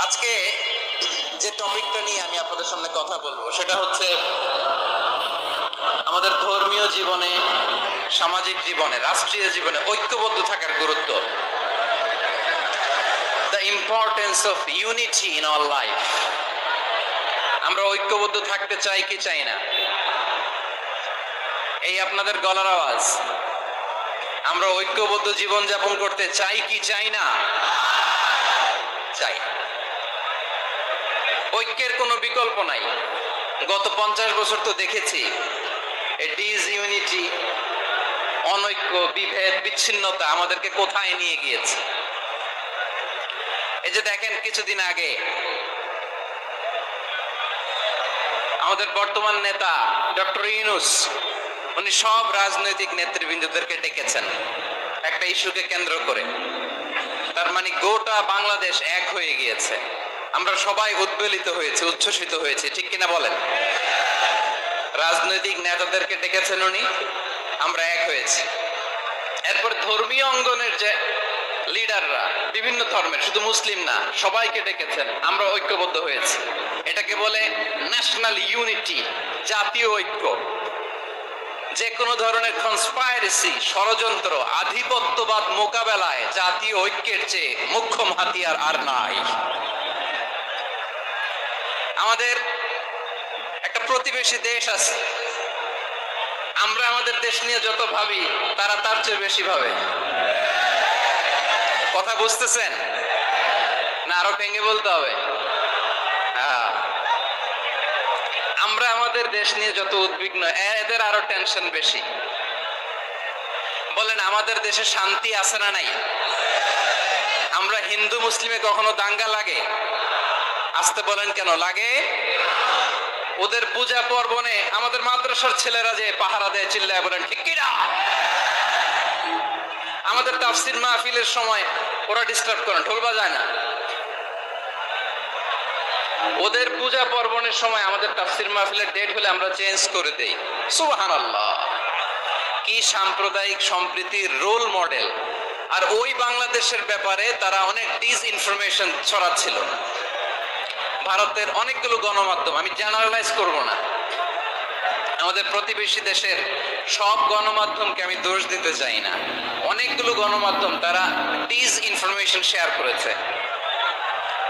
আজকে যে টপিকটা নিয়ে আমি আপনাদের সামনে কথা বলবো সেটা হচ্ছে আমাদের ধর্মীয় জীবনে, সামাজিক জীবনে, রাষ্ট্রীয় জীবনে ঐক্যবদ্ধ থাকার গুরুত্ব। The importance of unity in our life. আমরা ঐক্যবদ্ধ থাকতে চাই কি চাই না? এই আপনাদের গলার আওয়াজ। আমরা ঐক্যবদ্ধ জীবন যাপন করতে চাই কি চাই না? চাই। ঐক্যের কোনো বিকল্প নাই। গত 50 বছর তো দেখেছি ডিসইউনিটি, অনৈক্য, বিভেদ, বিচ্ছিন্নতা আমাদেরকে কোথায় নিয়ে গিয়েছে। এই যে দেখেন, কিছুদিন আগে আমাদের বর্তমান নেতা ডক্টর ইউনূস, উনি সব রাজনৈতিক নেতৃবৃন্দদেরকে ডেকেছেন একটা ইস্যুকে কেন্দ্র করে। তার মানে গোটা বাংলাদেশ এক হয়ে গিয়েছে। আমরা সবাই উদ্বেলিত হয়েছে, উচ্ছ্বসিত হয়েছে, ঠিক কিনা বলেন? রাজনৈতিক নেতাদেরকে ডেকেছেন উনি, আমরা এক হয়েছি। এরপর ধর্মীয় অঙ্গনের যে লিডাররা, বিভিন্ন ধর্মের, শুধু মুসলিম না, সবাইকে ডেকেছেন, আমরা ঐক্যবদ্ধ হয়েছি। এটাকে বলে ন্যাশনাল ইউনিটি, জাতীয় ঐক্য। যে কোনো ধরনের কনস্পাইরেসি, ষড়যন্ত্র, আধিপত্যবাদ মোকাবেলায় জাতীয় ঐক্যের চেয়ে মুখ্য হাতিয়ার আর নাই। আমাদের একটা প্রতিবেশী দেশ আছে, আমরা আমাদের দেশ নিয়ে যত ভাবি তারা তার চেয়ে বেশি ভাবে। কথা বুঝতেছেন না? আরো ভেঙে বলতে হবে। আমরা আমাদের দেশ নিয়ে যত উদ্বিগ্ন, এদের আরো টেনশন বেশি। বলেন, আমাদের দেশে শান্তি আছে না নাই? আমরা হিন্দু মুসলিমে কখনো দাঙ্গা লাগে? আসতে বলেন, কেন লাগে? ওদের পূজা পার্বণে আমাদের মাদ্রাসার ছেলেরা যে পাহারা দেয়, চিল্লায় বলেন ঠিক কিনা? আমাদের তাফসীর মাহফিলের সময় ওরা ডিস্টার্ব করেন, ঢোল বাজায় না। ওদের পূজা পার্বণের সময় আমাদের তাফসীর মাহফিলের ডেট হলে আমরা চেঞ্জ করে দেই। সুবহানাল্লাহ! কি সাম্প্রদায়িক সম্প্রীতির রোল মডেল! আর ওই বাংলাদেশের ব্যাপারে তারা অনেক ডিসইনফরমেশন ছড়াচ্ছিল। ভারতের অনেকগুলো গণমাধ্যম, আমি জেনারেলাইজ করব না, আমাদের প্রতিবেশী দেশের সব গণমাধ্যমকে আমি দোষ দিতে চাই না, অনেকগুলো গণমাধ্যম তারা ডিসইনফরমেশন শেয়ার করেছে।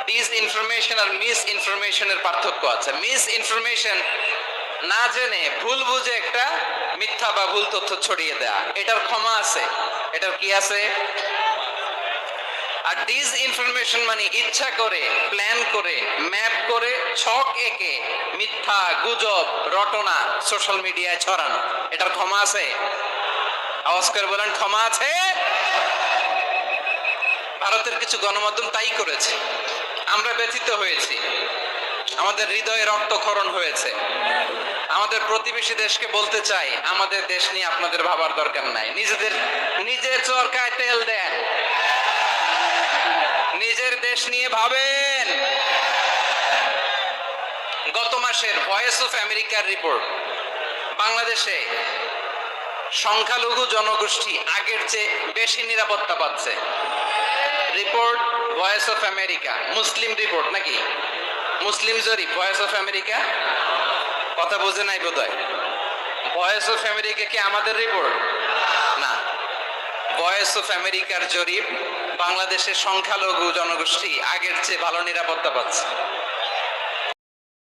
ডিসইনফরমেশন আর মিস ইনফরমেশনের পার্থক্য আছে। মিস ইনফরমেশন না জেনে ভুল বুঝে একটা মিথ্যা বা ভুল তথ্য ছড়িয়ে দেয়া, এটার ক্ষমা আছে। এটার কি আছে? আর ডিসইনফরমেশন মানে ইচ্ছা করে, প্ল্যান করে, ম্যাপ করে, ছক এঁকে মিথ্যা, গুজব, রটনা সোশ্যাল মিডিয়ায় ছড়ানো, এটার ক্ষমা আছে? আওয়াজ করে বলেন, ক্ষমা আছে? ভারতের কিছু গণমাধ্যম তাই করেছে। আমরা ব্যথিত হয়েছি, আমাদের হৃদয়ে রক্তক্ষরণ হয়েছে। আমাদের প্রতিবেশী দেশকে বলতে চাই, আমাদের দেশ নিয়ে আপনাদের ভাবার দরকার নাই। নিজের চরকায় তেল দেন, নিজের দেশ নিয়ে ভাবেন। গত মাসের ভয়েস অফ আমেরিকার রিপোর্ট, বাংলাদেশে সংখ্যালঘু জনগোষ্ঠী আগের চেয়ে বেশি নিরাপত্তা পাচ্ছে। Report voice of America, Muslim report নাকি? মুসলিম জরিপ, ভয়েস অফ আমেরিকা। কথা বোঝে নাই বোধহয়। ভয়েস অফ আমেরিকা কি আমাদের রিপোর্ট? না, ভয়েস অফ আমেরিকার জরিপ, বাংলাদেশের সংখ্যালঘু জনগোষ্ঠী আগের চেয়ে ভালো নিরাপত্তা পাচ্ছে।